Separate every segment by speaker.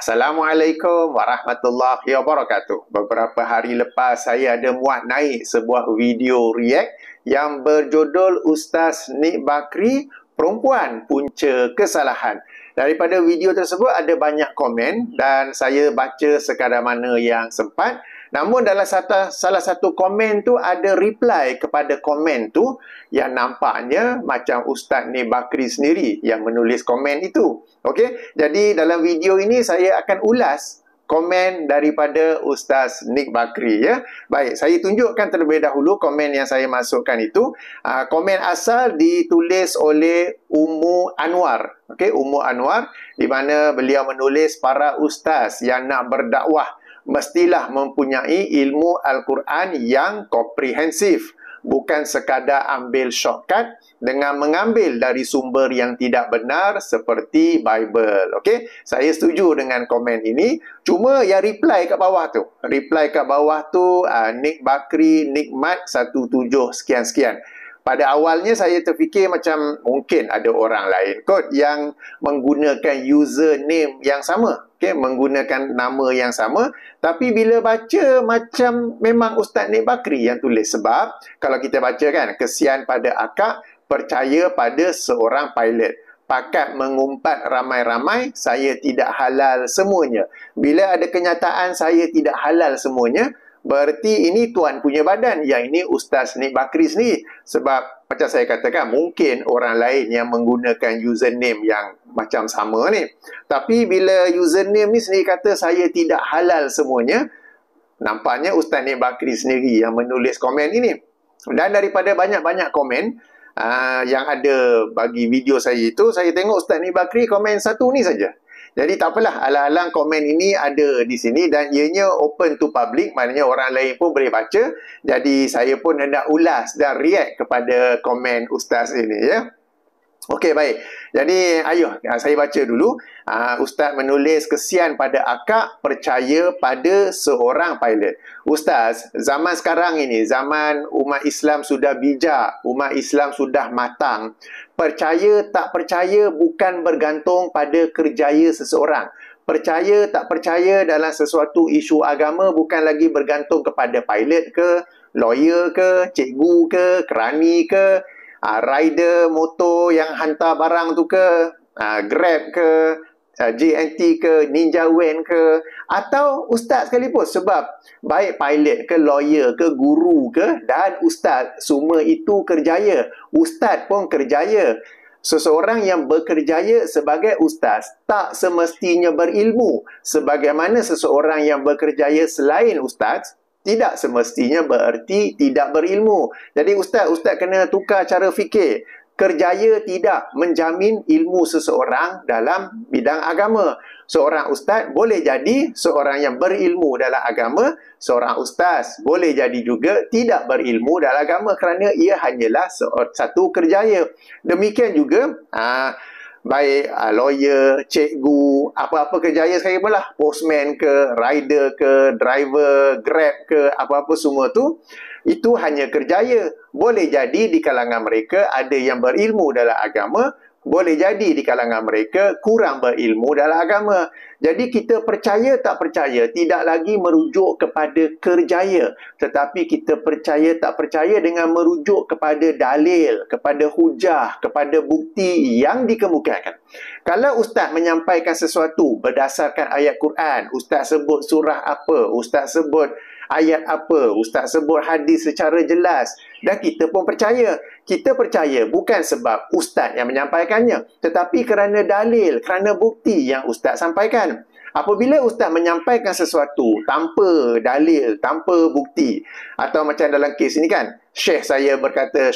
Speaker 1: Assalamualaikum warahmatullahi wabarakatuh. Beberapa hari lepas saya ada muat naik sebuah video react yang berjudul Ustaz Nik Bakri, Perempuan Punca Kesalahan. Daripada video tersebut ada banyak komen dan saya baca sekadar mana yang sempat. Namun dalam salah satu komen tu ada reply kepada komen tu yang nampaknya macam Ustaz Nik Bakri sendiri yang menulis komen itu. Okey, jadi dalam video ini saya akan ulas komen daripada Ustaz Nik Bakri, ya. Baik, saya tunjukkan terlebih dahulu komen yang saya masukkan itu. Komen asal ditulis oleh Ummu Anwar. Okey, Ummu Anwar, di mana beliau menulis, para ustaz yang nak berdakwah mestilah mempunyai ilmu Al-Quran yang komprehensif. Bukan sekadar ambil shortcut dengan mengambil dari sumber yang tidak benar seperti Bible. Okey, saya setuju dengan komen ini. Cuma yang reply kat bawah tu, Nik Bakri Nikmat 17 sekian-sekian. Pada awalnya saya terfikir macam mungkin ada orang lain kot yang menggunakan username yang sama. Okay, menggunakan nama yang sama. Tapi bila baca macam memang Ustaz Nik Bakri yang tulis. Sebab kalau kita baca kan, kesian pada akak, percaya pada seorang pilot. Pakat mengumpat ramai-ramai, saya tidak halal semuanya. Bila ada kenyataan saya tidak halal semuanya, berarti ini tuan punya badan. Yang ini Ustaz Nik Bakri sendiri. Sebab macam saya katakan, mungkin orang lain yang menggunakan username yang macam sama ni. Tapi bila username ni sendiri kata saya tidak halal semuanya, nampaknya Ustaz Nik Bakri sendiri yang menulis komen ini. Dan daripada banyak-banyak komen yang ada bagi video saya itu, saya tengok Ustaz Nik Bakri komen satu ni saja. Jadi tak apalah, alang-alang komen ini ada di sini dan ianya open to public, maknanya orang lain pun boleh baca. Jadi saya pun hendak ulas dan react kepada komen Ustaz ini, ya. Okey, baik. Jadi, ayuh, saya baca dulu. Ustaz menulis, kesian pada akak, percaya pada seorang pilot. Ustaz, zaman sekarang ini, zaman umat Islam sudah bijak, umat Islam sudah matang. Percaya tak percaya bukan bergantung pada kerjaya seseorang. Percaya tak percaya dalam sesuatu isu agama bukan lagi bergantung kepada pilot ke, lawyer ke, cikgu ke, kerani ke, rider motor yang hantar barang tu ke, Grab ke, JNT ke, Ninja Van ke, atau ustaz sekalipun. Sebab baik pilot ke, lawyer ke, guru ke, dan ustaz, semua itu kerjaya. Ustaz pun kerjaya. Seseorang yang bekerjaya sebagai ustaz tak semestinya berilmu. Sebagaimana seseorang yang bekerjaya selain ustaz tidak semestinya bererti tidak berilmu. Jadi ustaz kena tukar cara fikir. Kerjaya tidak menjamin ilmu seseorang dalam bidang agama. Seorang ustaz boleh jadi seorang yang berilmu dalam agama. Seorang ustaz boleh jadi juga tidak berilmu dalam agama kerana ia hanyalah satu kerjaya. Demikian juga baik lawyer, cikgu, apa-apa kerjaya sekarang pun lah, postman ke, rider ke, driver, grab ke, apa-apa semua tu, itu hanya kerjaya. Boleh jadi di kalangan mereka ada yang berilmu dalam agama, boleh jadi di kalangan mereka kurang berilmu dalam agama. Jadi kita percaya tak percaya tidak lagi merujuk kepada kerjaya, tetapi kita percaya tak percaya dengan merujuk kepada dalil, kepada hujah, kepada bukti yang dikemukakan. Kalau ustaz menyampaikan sesuatu berdasarkan ayat Quran, ustaz sebut surah apa, ustaz sebut ayat apa, ustaz sebut hadis secara jelas, dan kita pun percaya. Kita percaya bukan sebab ustaz yang menyampaikannya, tetapi kerana dalil, kerana bukti yang ustaz sampaikan. Apabila ustaz menyampaikan sesuatu tanpa dalil, tanpa bukti, atau macam dalam kes ini kan, syekh saya berkata,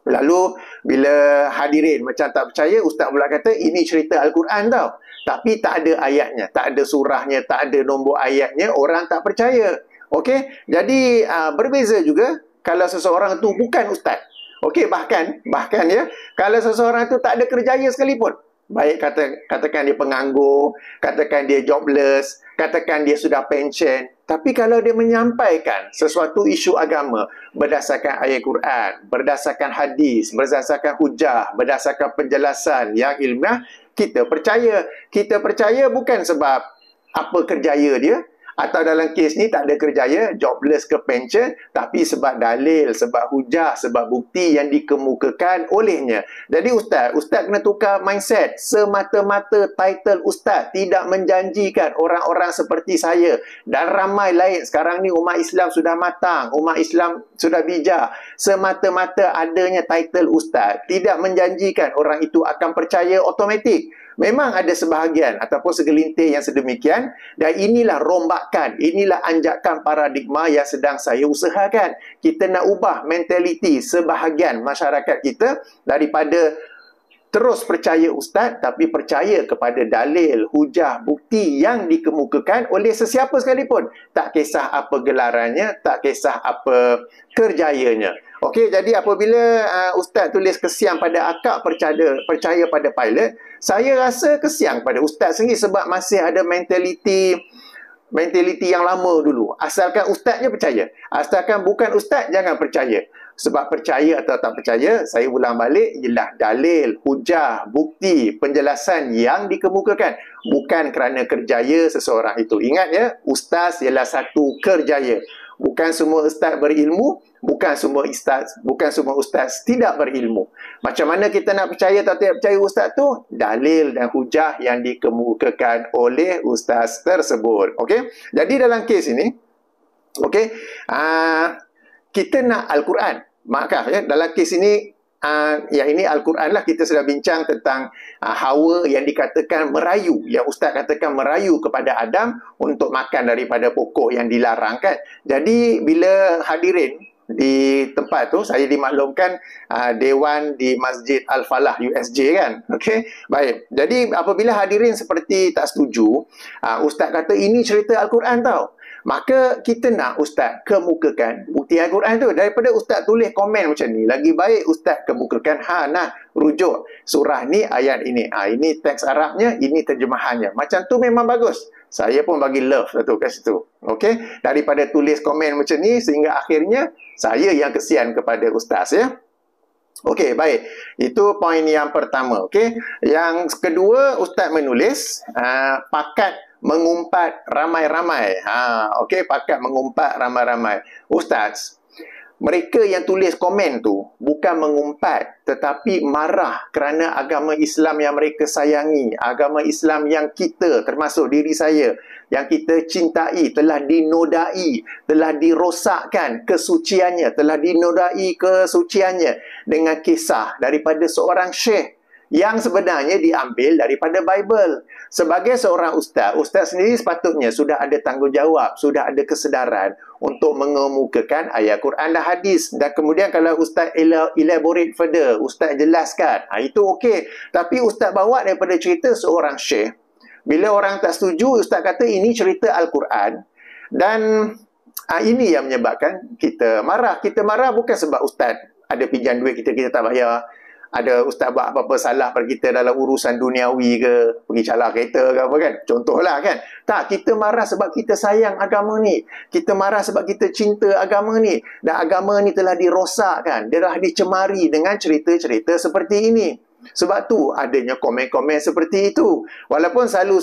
Speaker 1: lalu bila hadirin macam tak percaya, ustaz pula kata ini cerita Al-Quran tau, tapi tak ada ayatnya, tak ada surahnya, tak ada nombor ayatnya, orang tak percaya. Okey, jadi berbeza juga kalau seseorang tu bukan ustaz. Okey, bahkan ya, kalau seseorang tu tak ada kerjaya sekalipun, baik katakan dia penganggur, katakan dia jobless, katakan dia sudah pension, Tapi kalau dia menyampaikan sesuatu isu agama berdasarkan ayat Quran, berdasarkan hadis, berdasarkan hujah, berdasarkan penjelasan yang ilmiah, kita percaya. Kita percaya bukan sebab apa kerjaya dia, atau dalam kes ni tak ada kerjaya, jobless ke pension, tapi sebab dalil, sebab hujah, sebab bukti yang dikemukakan olehnya. Jadi ustaz kena tukar mindset. Semata-mata title ustaz tidak menjanjikan orang-orang seperti saya dan ramai lain. Sekarang ni umat Islam sudah matang, umat Islam sudah bijak. Semata-mata adanya title ustaz tidak menjanjikan orang itu akan percaya automatik. Memang ada sebahagian ataupun segelintir yang sedemikian, dan inilah rombakan, inilah anjakan paradigma yang sedang saya usahakan. Kita nak ubah mentaliti sebahagian masyarakat kita daripada terus percaya ustaz tapi percaya kepada dalil, hujah, bukti yang dikemukakan oleh sesiapa sekalipun. Tak kisah apa gelarannya, tak kisah apa kerjayanya. Okey, jadi apabila ustaz tulis kesian pada akak percaya pada pilot, saya rasa kesian pada ustaz sendiri sebab masih ada mentaliti yang lama dulu. Asalkan ustaznya percaya. Asalkan bukan ustaz, jangan percaya. Sebab percaya atau tak percaya, saya ulang balik, ialah dalil, hujah, bukti, penjelasan yang dikemukakan. Bukan kerana kerjaya seseorang itu. Ingat ya, ustaz ialah satu kerjaya. Bukan semua ustaz berilmu, bukan semua ustaz tidak berilmu. Macam mana kita nak percaya atau tidak percaya ustaz tu? Dalil dan hujah yang dikemukakan oleh ustaz tersebut. Okey? Jadi dalam kes ini, okey, kita nak Al-Quran. Maaf ya, dalam kes ini yang ini Al-Quran lah, kita sudah bincang tentang Hawa yang dikatakan merayu, yang ustaz katakan merayu kepada Adam untuk makan daripada pokok yang dilarang kan. Jadi bila hadirin di tempat tu, saya dimaklumkan Dewan di Masjid Al-Falah USJ kan. Okey, baik. Jadi apabila hadirin seperti tak setuju, ustaz kata ini cerita Al-Quran tau, maka kita nak ustaz kemukakan bukti Al-Quran tu. Daripada ustaz tulis komen macam ni, lagi baik ustaz kemukakan, nah rujuk surah ni, ayat ini, ini teks Arabnya, ini terjemahannya. Macam tu memang bagus. Saya pun bagi love satu kat situ. Okey, daripada tulis komen macam ni sehingga akhirnya saya yang kesian kepada ustaz ya. Okey, baik. Itu poin yang pertama. Okey, yang kedua, ustaz menulis pakat mengumpat ramai-ramai. Okey, pakat mengumpat ramai-ramai. Ustaz, mereka yang tulis komen tu bukan mengumpat tetapi marah kerana agama Islam yang mereka sayangi, agama Islam yang kita, termasuk diri saya, yang kita cintai, telah dinodai, telah dirosakkan kesuciannya, telah dinodai kesuciannya dengan kisah daripada seorang syekh yang sebenarnya diambil daripada Bible. Sebagai seorang ustaz sendiri sepatutnya sudah ada tanggungjawab, sudah ada kesedaran untuk mengemukakan ayat Quran dan hadis. Dan kemudian kalau ustaz elaborate further, ustaz jelaskan, itu okey. Tapi ustaz bawa daripada cerita seorang syekh. Bila orang tak setuju, ustaz kata ini cerita Al-Quran. Dan ini yang menyebabkan kita marah. Kita marah bukan sebab ustaz ada pinjam duit kita tak bayar. Ada ustaz buat apa-apa salah pada kita dalam urusan duniawi ke, pergi calar kereta ke apa kan, contohlah kan. Tak, kita marah sebab kita sayang agama ni, kita marah sebab kita cinta agama ni, dan agama ni telah dirosakkan, dia telah dicemari dengan cerita-cerita seperti ini. Sebab tu adanya komen-komen seperti itu. Walaupun selalu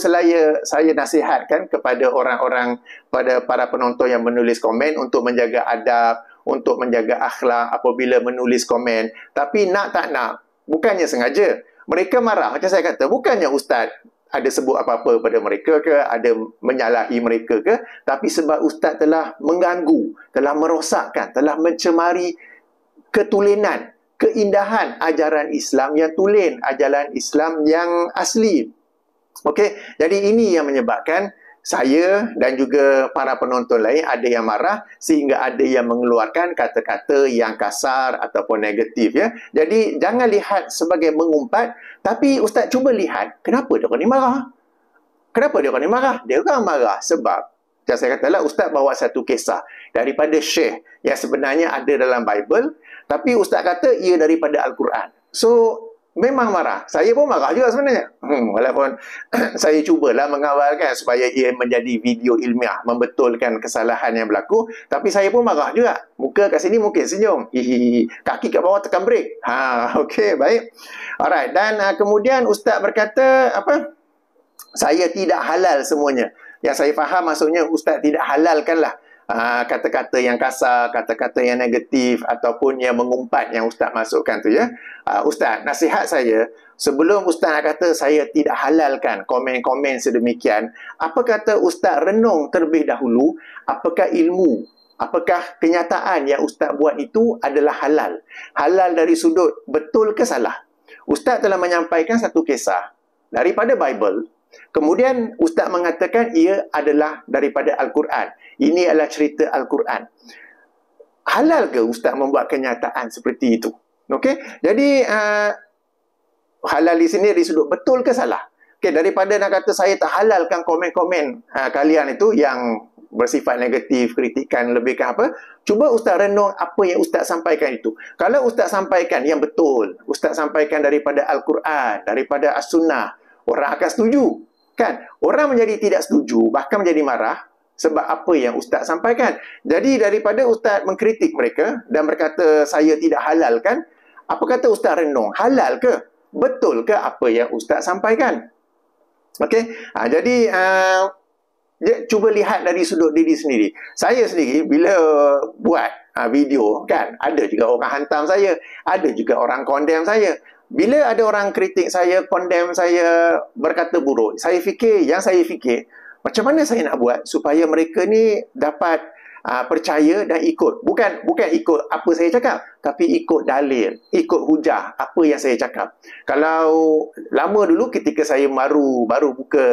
Speaker 1: saya nasihatkan kepada orang-orang, pada para penonton yang menulis komen untuk menjaga adab, untuk menjaga akhlak apabila menulis komen. Tapi nak tak nak, bukannya sengaja. Mereka marah, macam saya kata, bukannya ustaz ada sebut apa-apa pada mereka ke, ada menyalahi mereka ke, tapi sebab ustaz telah mengganggu, telah merosakkan, telah mencemari ketulinan, keindahan ajaran Islam yang tulen, ajaran Islam yang asli. Okey, jadi ini yang menyebabkan saya dan juga para penonton lain ada yang marah sehingga ada yang mengeluarkan kata-kata yang kasar ataupun negatif ya. Jadi jangan lihat sebagai mengumpat, tapi ustaz cuba lihat kenapa dia orang ni marah. Kenapa dia orang ni marah? Dia orang marah sebab macam saya katalah, ustaz bawa satu kisah daripada syekh yang sebenarnya ada dalam Bible, tapi ustaz kata ia daripada Al-Quran. So memang marah. Saya pun marah juga sebenarnya. Walaupun saya cubalah mengawalkan supaya ia menjadi video ilmiah, membetulkan kesalahan yang berlaku. Tapi saya pun marah juga. Muka kat sini mungkin senyum. Hihihi. Kaki kat bawah tekan brake. Okey, baik. Alright. Dan kemudian Ustaz berkata, apa? Saya tidak halal semuanya. Yang saya faham maksudnya Ustaz tidak halalkanlah kata-kata yang kasar, kata-kata yang negatif ataupun yang mengumpat yang Ustaz masukkan tu ya. Ustaz, nasihat saya, sebelum Ustaz nak kata saya tidak halalkan komen-komen sedemikian, apa kata Ustaz renung terlebih dahulu, apakah ilmu, apakah kenyataan yang Ustaz buat itu adalah halal? Halal dari sudut betul ke salah? Ustaz telah menyampaikan satu kisah daripada Bible. Kemudian Ustaz mengatakan ia adalah daripada Al-Quran. Ini adalah cerita Al-Quran. Halal ke Ustaz membuat kenyataan seperti itu? Okey, jadi halal di sini dari sudut betul ke salah? Okey, daripada nak kata saya tak halalkan komen-komen kalian itu yang bersifat negatif, kritikan lebih ke apa, cuba Ustaz renung apa yang Ustaz sampaikan itu. Kalau Ustaz sampaikan yang betul, Ustaz sampaikan daripada Al-Quran, daripada As-Sunnah, orang akan setuju. Kan? Orang menjadi tidak setuju, bahkan menjadi marah sebab apa yang Ustaz sampaikan. Jadi daripada Ustaz mengkritik mereka dan berkata saya tidak halalkan, apa kata Ustaz renung? Halal ke? Betul ke apa yang Ustaz sampaikan? Okey. Jadi cuba lihat dari sudut diri sendiri. Saya sendiri bila buat video kan, ada juga orang hantam saya, ada juga orang condemn saya. Bila ada orang kritik saya, condemn saya, berkata buruk, saya fikir, macam mana saya nak buat supaya mereka ni dapat percaya dan ikut. Bukan ikut apa saya cakap, tapi ikut dalil, ikut hujah apa yang saya cakap. Kalau lama dulu ketika saya baru buka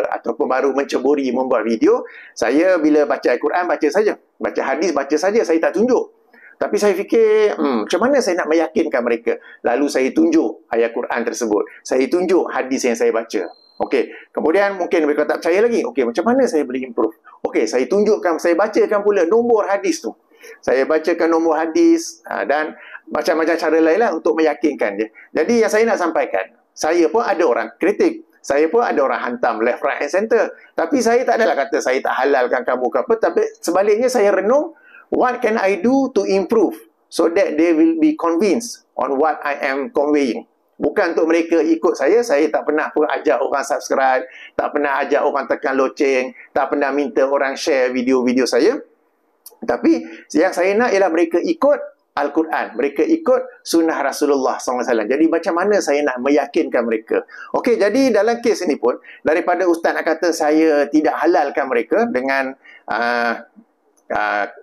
Speaker 1: ataupun baru menceburi membuat video, saya bila baca Al-Quran, baca saja. Baca hadis, baca saja, saya tak tunjuk. Tapi saya fikir, macam mana saya nak meyakinkan mereka? Lalu saya tunjuk ayat Quran tersebut. Saya tunjuk hadis yang saya baca. Okey, kemudian mungkin mereka tak percaya lagi. Okey, macam mana saya boleh improve? Okey, saya tunjukkan, saya bacakan pula nombor hadis tu. Saya bacakan nombor hadis dan macam-macam cara lain lah untuk meyakinkan dia. Jadi yang saya nak sampaikan, saya pun ada orang kritik. Saya pun ada orang hantam left, right and center. Tapi saya tak adalah kata saya tak halalkan kamu ke apa. Tapi sebaliknya saya renung, what can I do to improve so that they will be convinced on what I am conveying. Bukan untuk mereka ikut saya tak pernah pun ajak orang subscribe, tak pernah ajak orang tekan loceng, tak pernah minta orang share video-video saya. Tapi yang saya nak ialah mereka ikut Al-Quran, mereka ikut sunnah Rasulullah SAW. Jadi macam mana saya nak meyakinkan mereka? Okey, jadi dalam kes ini pun, daripada Ustaz nak kata saya tidak halalkan mereka dengan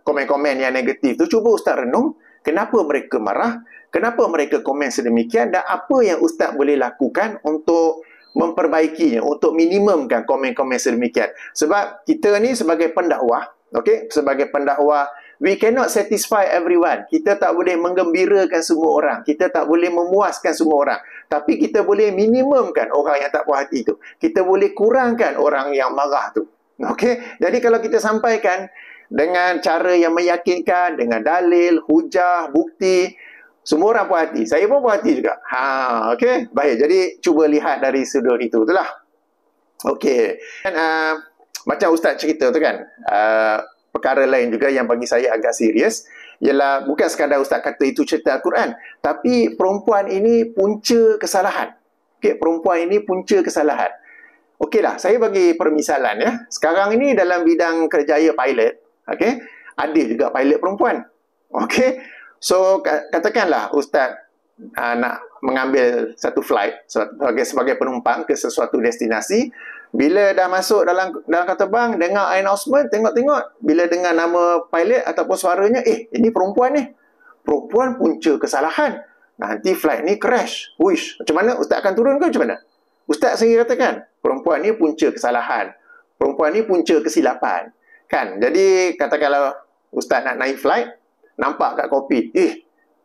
Speaker 1: komen-komen yang negatif tu, cuba Ustaz renung kenapa mereka marah, kenapa mereka komen sedemikian dan apa yang Ustaz boleh lakukan untuk memperbaikinya, untuk minimumkan komen-komen sedemikian. Sebab kita ni sebagai pendakwah, okey, sebagai pendakwah, we cannot satisfy everyone. Kita tak boleh menggembirakan semua orang, kita tak boleh memuaskan semua orang, tapi kita boleh minimumkan orang yang tak puas hati tu. Kita boleh kurangkan orang yang marah tu. Okey, jadi kalau kita sampaikan dengan cara yang meyakinkan, dengan dalil, hujah, bukti, semua orang puas hati. Saya pun puas hati juga. Okey, baik. Jadi cuba lihat dari sudut itu, itulah. Okey. Dan macam Ustaz cerita tu kan, perkara lain juga yang bagi saya agak serius ialah bukan sekadar Ustaz kata itu cerita Al-Quran, tapi perempuan ini punca kesalahan. Okey, perempuan ini punca kesalahan. Okeylah, saya bagi permisalan ya. Sekarang ini dalam bidang kerjaya pilot, okey, ada juga pilot perempuan. Okey. So katakanlah Ustaz nak mengambil satu flight sebagai penumpang ke sesuatu destinasi. Bila dah masuk dalam kapal terbang, dengar announcement, tengok-tengok, bila dengar nama pilot ataupun suaranya, ini perempuan ni. Perempuan punca kesalahan. Nanti flight ni crash. Wish, macam mana Ustaz akan turun ke macam mana? Ustaz sendiri katakan, perempuan ni punca kesalahan. Perempuan ni punca kesilapan. Kan? Jadi katakanlah Ustaz nak naik flight, nampak kat kokpit,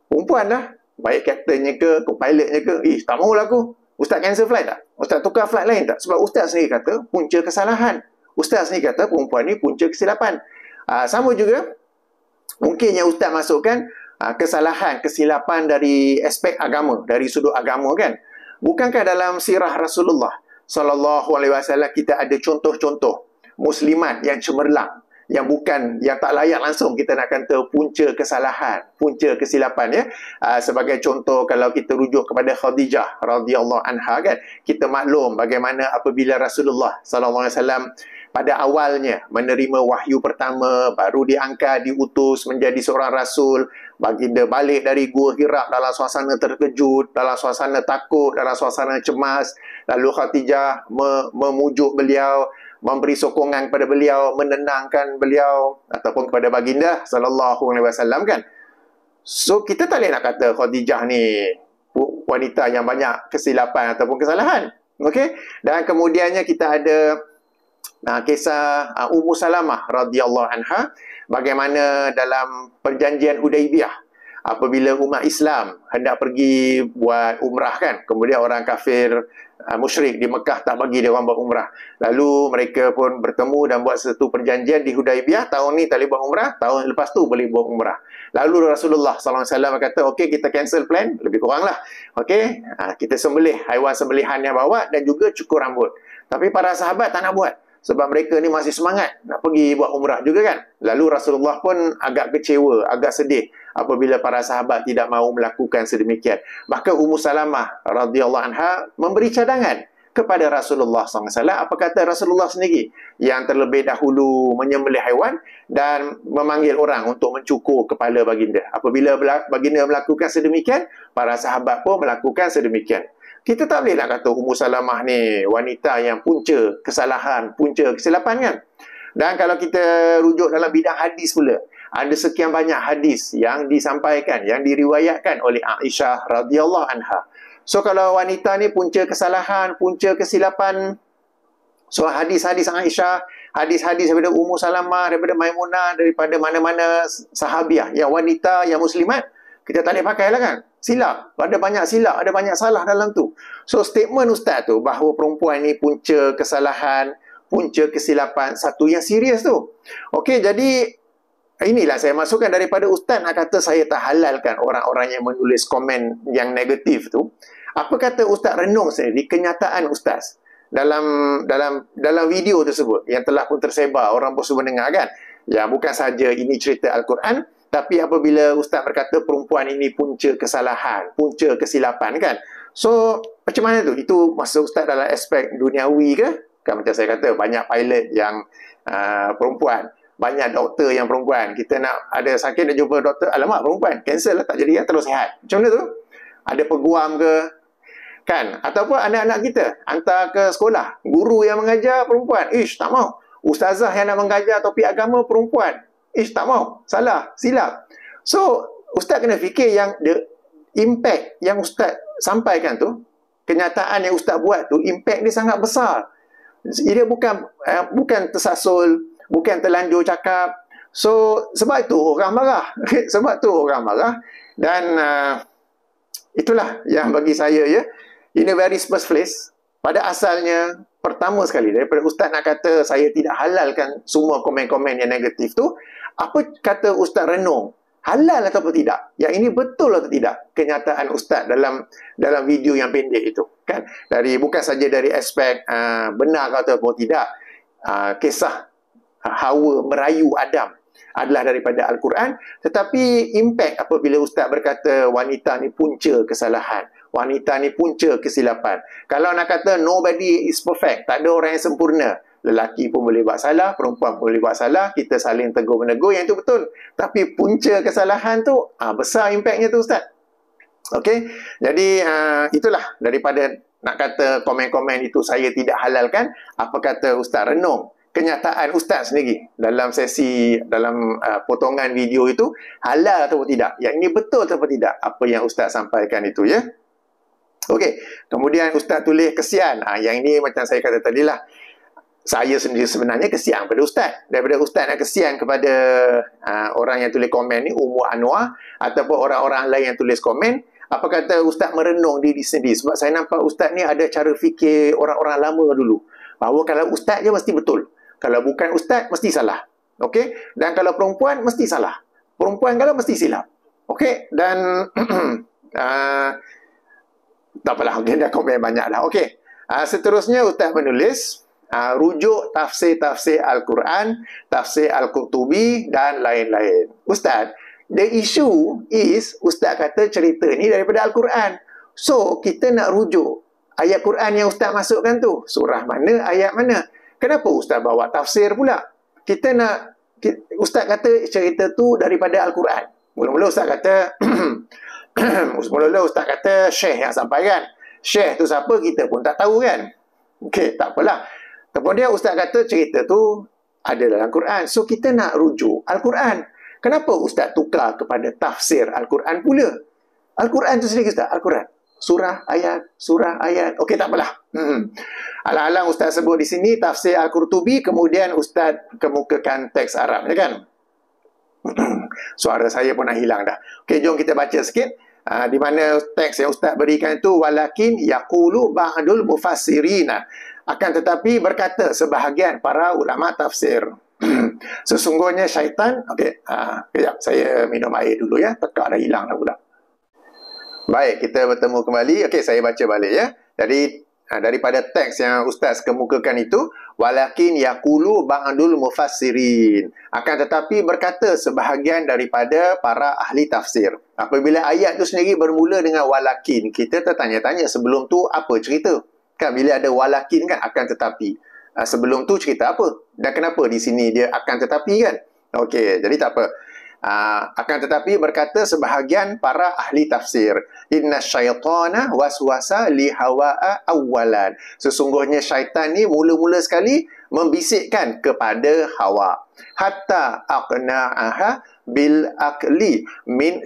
Speaker 1: perempuan lah. Baik kaptennya ke, pilotnya ke, tak mahulah aku. Ustaz cancel flight tak? Ustaz tukar flight lain tak? Sebab Ustaz sendiri kata punca kesalahan. Ustaz sendiri kata perempuan ni punca kesilapan. Sama juga, mungkin yang Ustaz masukkan, kesalahan, kesilapan dari aspek agama, dari sudut agama kan. Bukankah dalam sirah Rasulullah sallallahu alaihi wasallam kita ada contoh-contoh muslimat yang cemerlang, yang tak layak langsung kita nak kata punca kesalahan, punca kesilapan ya. Sebagai contoh, kalau kita rujuk kepada Khadijah radhiyallahu anha kan, kita maklum bagaimana apabila Rasulullah sallallahu alaihi wasallam pada awalnya menerima wahyu pertama, baru diangkat, diutus menjadi seorang rasul, baginda balik dari Gua Hira dalam suasana terkejut, dalam suasana takut, dalam suasana cemas. Lalu Khadijah memujuk beliau, memberi sokongan kepada beliau, menenangkan beliau ataupun kepada baginda sallallahu alaihi wasallam kan. So kita tak boleh nak kata Khadijah ni wanita yang banyak kesilapan ataupun kesalahan. Okey. Dan kemudiannya kita ada kisah Ummu Salamah radhiyallahu anha, bagaimana dalam perjanjian Hudaibiyah apabila umat Islam hendak pergi buat umrah kan, kemudian orang kafir musyrik di Mekah tak bagi dia orang buat umrah. Lalu mereka pun bertemu dan buat satu perjanjian di Hudaibiyah, tahun ni tak boleh buat umrah, tahun lepas tu boleh buat umrah. Lalu Rasulullah sallallahu alaihi wasallam kata, okey, kita cancel plan, lebih kurang lah. Okey, kita sembelih haiwan sembelihan yang bawa dan juga cukur rambut. Tapi para sahabat tak nak buat, sebab mereka ni masih semangat nak pergi buat umrah juga kan. Lalu Rasulullah pun agak kecewa, agak sedih apabila para sahabat tidak mahu melakukan sedemikian. Maka Ummu Salamah radhiyallahu anha memberi cadangan kepada Rasulullah SAW. Apa kata Rasulullah sendiri yang terlebih dahulu menyembelih haiwan dan memanggil orang untuk mencukur kepala baginda. Apabila baginda melakukan sedemikian, para sahabat pun melakukan sedemikian. Kita tak boleh nak kata Ummu Salamah ni wanita yang punca kesalahan, punca kesilapan kan. Dan kalau kita rujuk dalam bidang hadis pula, ada sekian banyak hadis yang disampaikan, yang diriwayatkan oleh Aisyah radhiyallahu anha. So kalau wanita ni punca kesalahan, punca kesilapan, so hadis-hadis Aisyah, hadis-hadis daripada Ummu Salamah, daripada Maimunah, daripada mana-mana sahabiah yang wanita, yang muslimat, kita tak boleh pakai lah kan. Silap. Ada banyak silap, ada banyak salah dalam tu. So statement Ustaz tu bahawa perempuan ni punca kesalahan, punca kesilapan, satu yang serius tu. Okey, jadi inilah saya masukkan daripada Ustaz nak kata saya tak halalkan orang-orang yang menulis komen yang negatif tu. Apa kata Ustaz renung sendiri kenyataan Ustaz dalam video tersebut yang telah pun tersebar, orang pun semua dengar kan. Ya, bukan saja ini cerita Al-Quran, tapi apabila Ustaz berkata perempuan ini punca kesalahan, punca kesilapan kan. So, macam mana tu? Itu maksud Ustaz dalam aspek duniawi ke? Kan macam saya kata, banyak pilot yang perempuan, banyak doktor yang perempuan. Kita nak ada sakit dan jumpa doktor, alamak perempuan, cancel lah, tak jadi, terus sihat. Macam mana tu? Ada peguam ke? Kan? Ataupun anak-anak kita, hantar ke sekolah, guru yang mengajar perempuan, ish, tak mau. Ustazah yang nak mengajar topik agama perempuan, ish, tak mau. Salah, silap. So, Ustaz kena fikir yang the impact yang Ustaz sampaikan tu, kenyataan yang Ustaz buat tu, impact dia sangat besar. Dia bukan tersasul, bukan terlanjur cakap. So, sebab itu orang marah. Sebab tu orang marah. Dan itulah yang bagi saya ya, in a very first place, pada asalnya, pertama sekali, daripada Ustaz nak kata saya tidak halalkan semua komen-komen yang negatif tu, apa kata Ustaz renung? Halal atau tidak? Yang ini betul atau tidak? Kenyataan Ustaz dalam video yang pendek itu. Kan? Bukan saja dari aspek benar ataupun tidak. Kisah Hawa merayu Adam adalah daripada Al-Quran. Tetapi impact apabila Ustaz berkata wanita ni punca kesalahan, wanita ni punca kesilapan. Kalau nak kata nobody is perfect, tak ada orang yang sempurna. Lelaki pun boleh buat salah, perempuan pun boleh buat salah, kita saling tegur-menegur, yang itu betul. Tapi punca kesalahan tu, besar impactnya tu Ustaz. Okey, jadi itulah daripada nak kata komen-komen itu saya tidak halalkan. Apa kata Ustaz renung kenyataan Ustaz sendiri dalam sesi, dalam potongan video itu, halal atau tidak? Yang ini betul atau tidak? Apa yang Ustaz sampaikan itu ya. Okey, kemudian Ustaz tulis kesian. Yang ini macam saya kata tadilah, saya sendiri sebenarnya kesian pada Ustaz. Daripada Ustaz nak kesian kepada orang yang tulis komen ni, Ummu Anwar, ataupun orang-orang lain yang tulis komen, apa kata Ustaz merenung diri sendiri. Sebab saya nampak Ustaz ni ada cara fikir orang-orang lama dulu, bahawa kalau Ustaz je mesti betul, kalau bukan Ustaz mesti salah. Okey? Dan kalau perempuan mesti salah, perempuan kalau mesti silap. Okey, dan tak apalah, okay, dah komen banyak dah. Okey, seterusnya Ustaz menulis rujuk tafsir-tafsir Al-Quran, tafsir Al-Qurtubi dan lain-lain. Ustaz, the issue is Ustaz kata cerita ni daripada Al-Quran. So, kita nak rujuk ayat Quran yang Ustaz masukkan tu. Surah mana, ayat mana. Kenapa Ustaz bawa tafsir pula? Kita nak, Ustaz kata cerita tu daripada Al-Quran. Mula-mula Ustaz kata mula-mula Ustaz kata Syekh yang sampaikan. Syekh tu siapa kita pun tak tahu kan. Okey, tak apalah. Kemudian Ustaz kata cerita tu ada dalam Quran. So kita nak rujuk Al-Quran. Kenapa Ustaz tukar kepada tafsir Al-Quran pula? Al-Quran tu sendiri Ustaz, Al-Quran. Surah ayat. Okey, tak apalah. Alang-alang Ustaz sebut di sini tafsir Al-Qurtubi, kemudian Ustaz kemukakan teks Arab, ya kan? Suara saya pun dah hilang dah. Okey, jom kita baca sikit. Di mana teks yang Ustaz berikan itu, walakin yaqulu ba'dul mufassirina, akan tetapi berkata sebahagian para ulama tafsir. Sesungguhnya syaitan. Okey, kejap saya minum air dulu ya, tekak dah hilang dah pula. Baik, kita bertemu kembali. Okey, saya baca balik ya. Jadi daripada teks yang Ustaz kemukakan itu, walakin yaqulu ba'dul mufassirin, akan tetapi berkata sebahagian daripada para ahli tafsir. Apabila ayat itu sendiri bermula dengan walakin, kita tertanya-tanya sebelum tu apa cerita? Kan bila ada walakin kan, akan tetapi. Sebelum tu cerita apa? Dan kenapa di sini dia akan tetapi kan? Okey, jadi tak apa. Akan tetapi berkata sebahagian para ahli tafsir, inna syaitana waswasa li hawa'a awwalan, sesungguhnya syaitan ni mula-mula sekali membisikkan kepada Hawa, hatta aqna'aha bil akli minal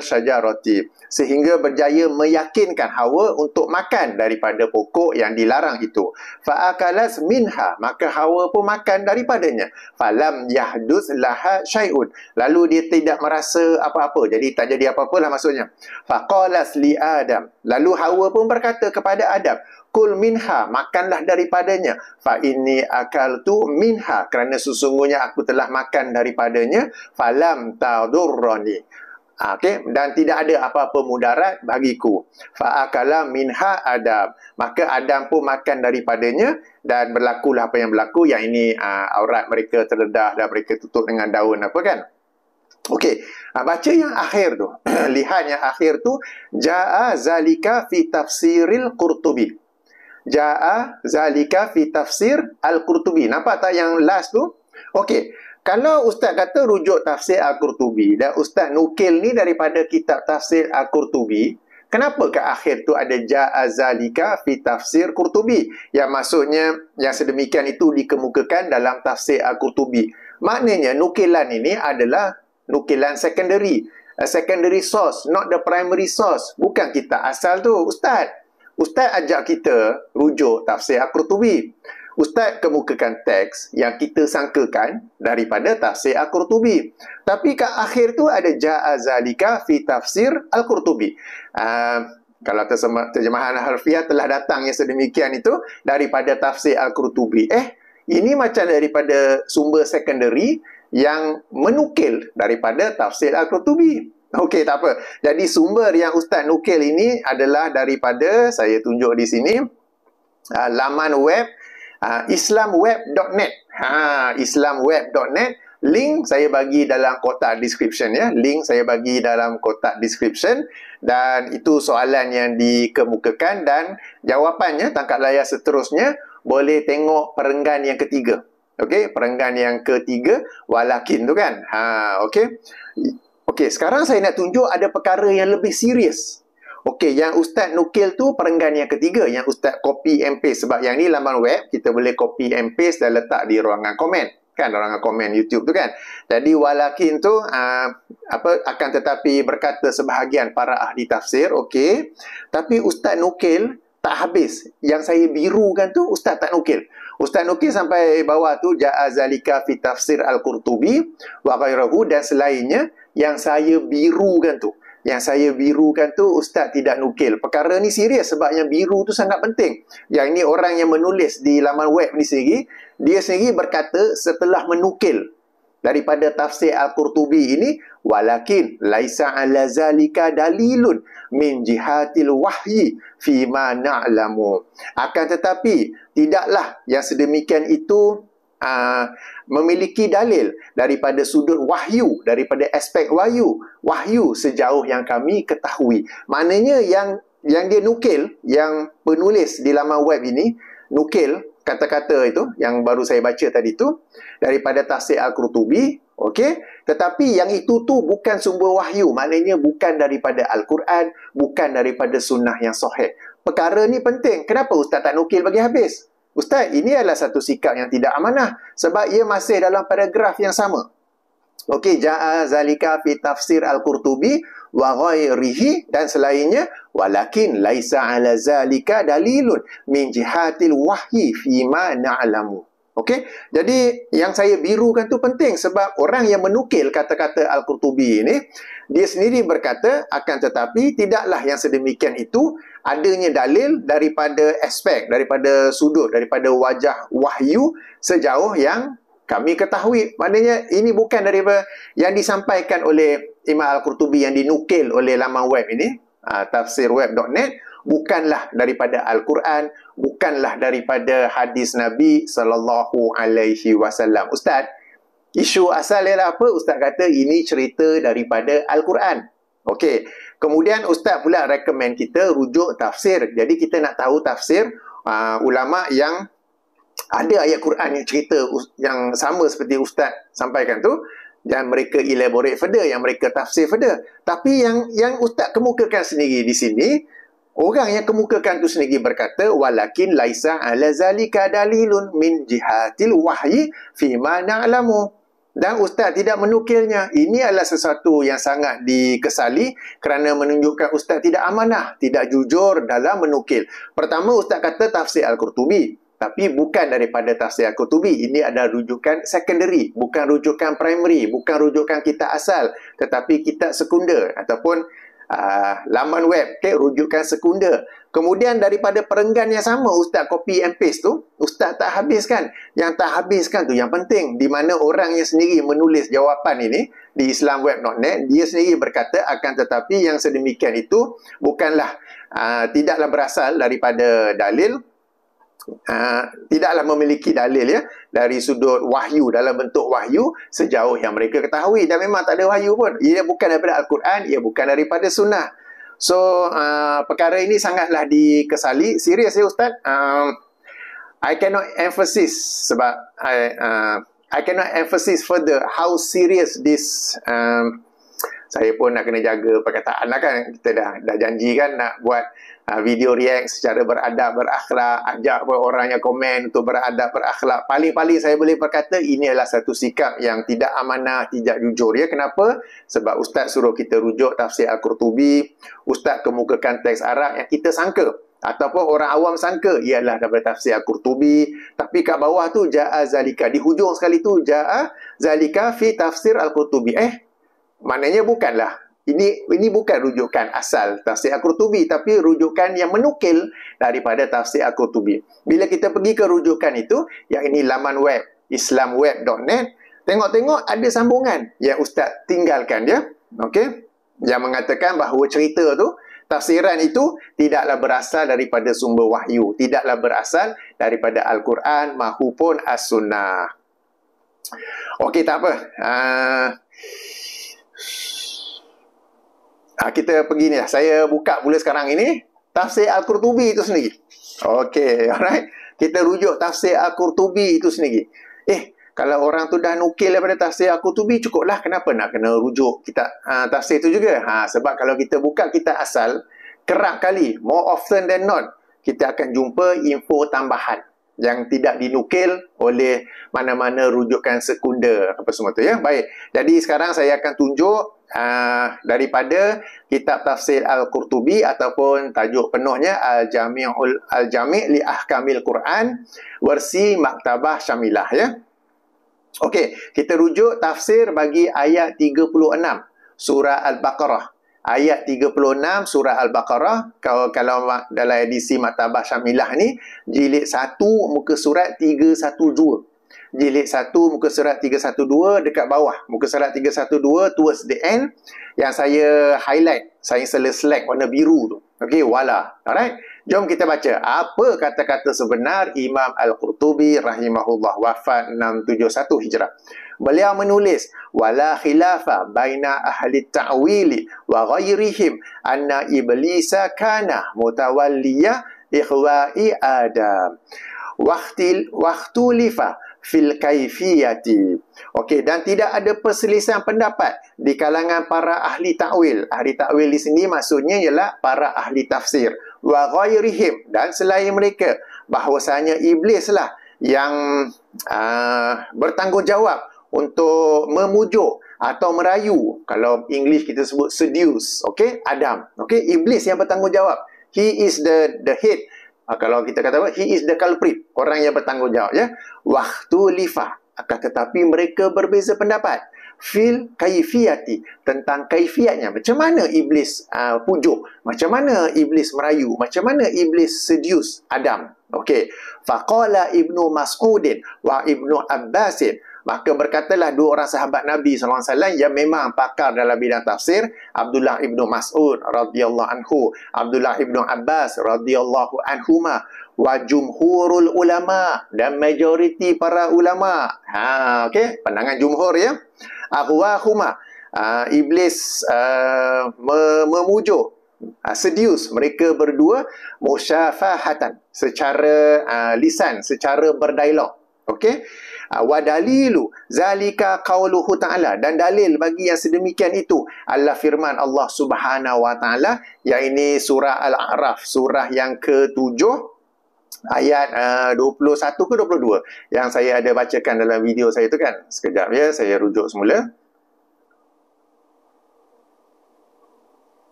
Speaker 1: syajarati, sehingga berjaya meyakinkan Hawa untuk makan daripada pokok yang dilarang itu. Fa'akalas minha, maka Hawa pun makan daripadanya. Falam yahdus laha syai'un, lalu dia tidak merasa apa-apa, jadi tak jadi apa-apa lah maksudnya. Faqalas li Adam, lalu Hawa pun berkata kepada Adam, kul minha, makanlah daripadanya. Fa inni akaltu minha, kerana sesungguhnya aku telah makan daripadanya. Falam tadurrani, okey, dan tidak ada apa-apa mudarat bagiku. Fa akala minha Adam, maka Adam pun makan daripadanya, dan berlakulah apa yang berlaku. Yang ini aurat mereka terdedah dan mereka tutup dengan daun apa kan. Okey, baca yang akhir tu. Lihat yang akhir tu, jaa zalika fi tafsiril Qurtubi. Jaa zalika fi tafsir Al-Qurtubi. Nampak tak yang last tu? Okey, kalau Ustaz kata rujuk tafsir Al-Qurtubi dan Ustaz nukil ni daripada kitab tafsir Al-Qurtubi, kenapa ke akhir tu ada jaa zalika fi tafsir Qurtubi? Yang maksudnya yang sedemikian itu dikemukakan dalam tafsir Al-Qurtubi. Maknanya nukilan ini adalah nukilan secondary. A secondary source, not the primary source. Bukan kitab asal tu, Ustaz. Ustaz ajak kita rujuk tafsir Al-Qurtubi. Ustaz kemukakan teks yang kita sangkakan daripada tafsir Al-Qurtubi. Tapi kat akhir tu ada jaa zalika fi tafsir Al-Qurtubi. Kalau terjemahan harfiah telah datang yang sedemikian itu daripada tafsir Al-Qurtubi. Ini macam daripada sumber secondary yang menukil daripada tafsir Al-Qurtubi. Okey, tak apa. Jadi sumber yang Ustaz nukil ini adalah daripada, saya tunjuk di sini, laman web islamweb.net. Islamweb.net. Link saya bagi dalam kotak description ya. Link saya bagi dalam kotak description, dan itu soalan yang dikemukakan, dan jawapannya tangkap layar seterusnya boleh tengok perenggan yang ketiga. Okey, perenggan yang ketiga walakin tu kan. Okey. Okey, sekarang saya nak tunjuk ada perkara yang lebih serius. Okey, yang Ustaz nukil tu perenggan yang ketiga, yang Ustaz copy and paste. Sebab yang ni laman web, kita boleh copy and paste dan letak di ruangan komen. Kan, ruangan komen YouTube tu kan. Jadi walakin tu akan tetapi berkata sebahagian para ahli tafsir. Okey, tapi Ustaz nukil tak habis. Yang saya birukan tu Ustaz tak nukil. Ustaz nukil sampai bawah tu jaa zalika fi tafsir Al-Qurtubi wa ghairahu, dan selainnya. Yang saya birukan tu, Ustaz tidak nukil. Perkara ni serius sebab yang biru tu sangat penting. Yang ini orang yang menulis di laman web ni sendiri, dia sendiri berkata setelah menukil daripada tafsir Al-Qurtubi ini, walakin laisa ala zalika dalilun min jihatil wahyi fima na'lamu. Akan tetapi tidaklah yang sedemikian itu memiliki dalil daripada sudut wahyu, daripada aspek wahyu sejauh yang kami ketahui. Maknanya yang dia nukil, yang penulis di laman web ini nukil kata-kata itu yang baru saya baca tadi tu daripada tafsir Al-Qurtubi, okey, tetapi yang itu tu bukan sumber wahyu, maknanya bukan daripada Al-Quran, bukan daripada sunnah yang sahih. Perkara ni penting. Kenapa ustaz tak nukil bagi habis? Ustaz, ini adalah satu sikap yang tidak amanah sebab ia masih dalam paragraf yang sama. Okey, ja'a zalika fi tafsir Al-Qurtubi wa ghairihi, dan selainnya, walakin laisa ala zalika dalilun min jihatil wahyi fima na'lamu. Okey, jadi yang saya birukan tu penting sebab orang yang menukil kata-kata Al-Qurtubi ini, dia sendiri berkata, akan tetapi tidaklah yang sedemikian itu adanya dalil daripada aspek, daripada sudut, daripada wajah wahyu sejauh yang kami ketahui. Maknanya ini bukan daripada yang disampaikan oleh Imam Al-Qurtubi yang dinukil oleh laman web ini, tafsirweb.net, bukanlah daripada Al-Quran, bukanlah daripada hadis Nabi sallallahu alaihi wasallam. Ustaz, isu asal ialah apa? Ustaz kata ini cerita daripada Al-Quran. Okey. Kemudian ustaz pula recommend kita rujuk tafsir. Jadi kita nak tahu tafsir ulama yang ada ayat Quran yang cerita yang sama seperti ustaz sampaikan tu, dan mereka elaborate further, yang mereka tafsir further. Tapi yang ustaz kemukakan sendiri di sini, orang yang kemukakan tu sendiri berkata, walakin laisa ala zalika dalilun min jihatil wahyi fima na'lamu. Dan ustaz tidak menukilnya. Ini adalah sesuatu yang sangat dikesali kerana menunjukkan ustaz tidak amanah, tidak jujur dalam menukil. Pertama, ustaz kata tafsir Al-Qurtubi, tapi bukan daripada tafsir Al-Qurtubi. Ini adalah rujukan secondary, bukan rujukan primary, bukan rujukan kitab asal, tetapi kitab sekunder ataupun laman web, okay, rujukan sekunder. Kemudian daripada perenggan yang sama, ustaz copy and paste tu, ustaz tak habiskan. Yang tak habiskan tu yang penting, di mana orang yang sendiri menulis jawapan ini di islamweb.net, dia sendiri berkata, akan tetapi yang sedemikian itu bukanlah, tidaklah berasal daripada dalil, tidaklah memiliki dalil ya dari sudut wahyu, dalam bentuk wahyu sejauh yang mereka ketahui. Dan memang tak ada wahyu pun. Ia bukan daripada Al-Quran, ia bukan daripada sunnah. So perkara ini sangatlah dikesali. Serius ya ustaz, I cannot emphasize sebab I cannot emphasize further how serious this. Saya pun nak kena jaga perkataan lah kan. Kita dah janji kan nak buat video react secara beradab, berakhlak, ajak orang yang komen untuk beradab, berakhlak. Paling-paling saya boleh berkata ini adalah satu sikap yang tidak amanah, tidak jujur ya. Kenapa? Sebab ustaz suruh kita rujuk tafsir Al-Qurtubi, ustaz kemukakan teks Arab yang kita sangka ataupun orang awam sangka ialah daripada tafsir Al-Qurtubi, tapi kat bawah tu ja'a zalika, di hujung sekali tu ja'a zalika fi tafsir Al-Qurtubi. Maknanya bukanlah. Ini bukan rujukan asal tafsir Al-Qurtubi, tapi rujukan yang menukil daripada tafsir Al-Qurtubi. Bila kita pergi ke rujukan itu, yang ini laman web, islamweb.net, tengok-tengok ada sambungan yang ustaz tinggalkan dia. Okey? Yang mengatakan bahawa cerita tu, tafsiran itu tidaklah berasal daripada sumber wahyu, tidaklah berasal daripada Al-Quran mahupun As-Sunnah. Okey, tak apa. Kita pergi ni lah. Saya buka pula sekarang ini tafsir Al-Qurtubi itu sendiri. Okey, alright. Kita rujuk tafsir Al-Qurtubi itu sendiri. Kalau orang tu dah nukil daripada tafsir Al-Qurtubi, cukuplah. Kenapa nak kena rujuk kita tafsir itu juga? Sebab kalau kita buka kitab asal, kerap kali, more often than not, kita akan jumpa info tambahan yang tidak dinukil oleh mana-mana rujukan sekunder apa semua tu ya. Baik. Jadi sekarang saya akan tunjuk daripada kitab tafsir Al-Qurtubi ataupun tajuk penuhnya Al-Jami' li Ahkamil Quran versi Maktabah Syamilah ya. Okey, kita rujuk tafsir bagi ayat 36 surah Al-Baqarah. Ayat 36 surah Al-Baqarah, kalau dalam edisi Maktabah Syamilah ni, jilid 1 muka surat 312. Jilid 1 muka surat 312 dekat bawah. Muka surat 312 towards the end yang saya highlight, saya select warna biru tu. Okey, wala. Alright. Jom kita baca apa kata-kata sebenar Imam Al-Qurtubi rahimahullah, wafat 671 Hijrah. Beliau menulis, wala khilafa baina ahli ta'wili wa ghairihim anna iblisa kana mutawalliya ikhwa'i Adam. Waktulifa fil kaifiyati. Okey, dan tidak ada perselisihan pendapat di kalangan para ahli ta'wil. Ahli ta'wil di sini maksudnya ialah para ahli tafsir. Wa ghairihim, dan selain mereka, bahwasanya iblislah yang bertanggungjawab untuk memujuk atau merayu. Kalau English kita sebut seduce, okey, Adam. Okey, iblis yang bertanggungjawab. He is the head. Kalau kita kata apa, he is the culprit, orang yang bertanggungjawab, ya. Waktu lifah, akan tetapi mereka berbeza pendapat fil kaifiyati, tentang kaifiatnya, macam mana iblis pujuk, macam mana iblis merayu, macam mana iblis seduce Adam. Okey, faqala Ibnu Mas'udin wa Ibnu Abbasin, maka berkatalah dua orang sahabat Nabi SAW yang memang pakar dalam bidang tafsir, Abdullah Ibnu Mas'ud radhiyallahu anhu, Abdullah Ibnu Abbas radhiyallahu anhuma, wa jumhurul ulama, dan majoriti para ulama. Okey, pandangan jumhur, ya. Ahwahuma, iblis memujuk, seduce mereka berdua, musyafahatan, secara lisan, secara berdialog. Okey, wa dalilu zalika qauluhu ta'ala, dan dalil bagi yang sedemikian itu adalah firman Allah Subhanahu wa taala, iaitu surah Al-A'raf, surah yang ke-7 ayat 21 ke 22 yang saya ada bacakan dalam video saya tu kan. Sekejap, ya, saya rujuk semula.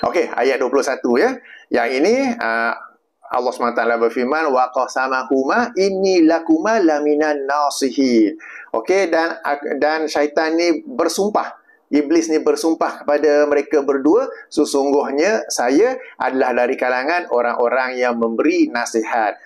Speaker 1: Okey, ayat 21, ya. Yang ini Allah SWT berfirman, wa qasamahuma inni lakuma laminan nasihin. Okey, dan syaitan ni bersumpah, iblis ni bersumpah kepada mereka berdua, sesungguhnya saya adalah dari kalangan orang-orang yang memberi nasihat.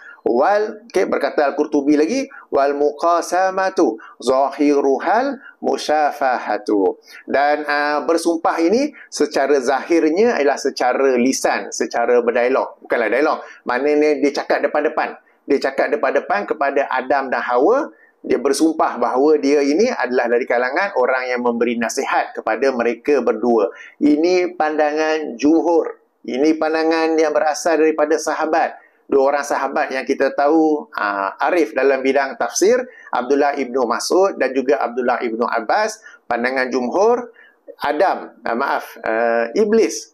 Speaker 1: Berkata Al-Qurtubi lagi, wal muqasamatu zahiruhal musyafahatu, dan bersumpah ini secara zahirnya adalah secara lisan, secara berdialog, bukanlah dialog, maknanya dia cakap depan-depan, dia cakap depan-depan kepada Adam dan Hawa. Dia bersumpah bahawa dia ini adalah dari kalangan orang yang memberi nasihat kepada mereka berdua. Ini pandangan jumhur. Ini pandangan yang berasal daripada sahabat. Dua orang sahabat yang kita tahu arif dalam bidang tafsir, Abdullah Ibnu Mas'ud dan juga Abdullah Ibnu Abbas. Pandangan jumhur, iblis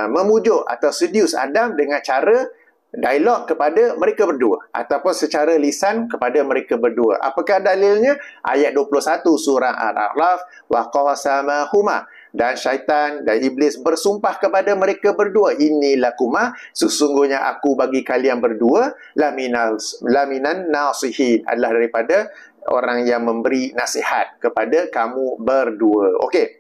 Speaker 1: memujuk atau seduce Adam dengan cara dialog kepada mereka berdua ataupun secara lisan kepada mereka berdua. Apakah dalilnya? Ayat 21 surah Al-A'raf, wa qasamahuma, dan syaitan dan iblis bersumpah kepada mereka berdua, innilakuma, sesungguhnya aku bagi kalian berdua laminan nasihin, adalah daripada orang yang memberi nasihat kepada kamu berdua. Okey.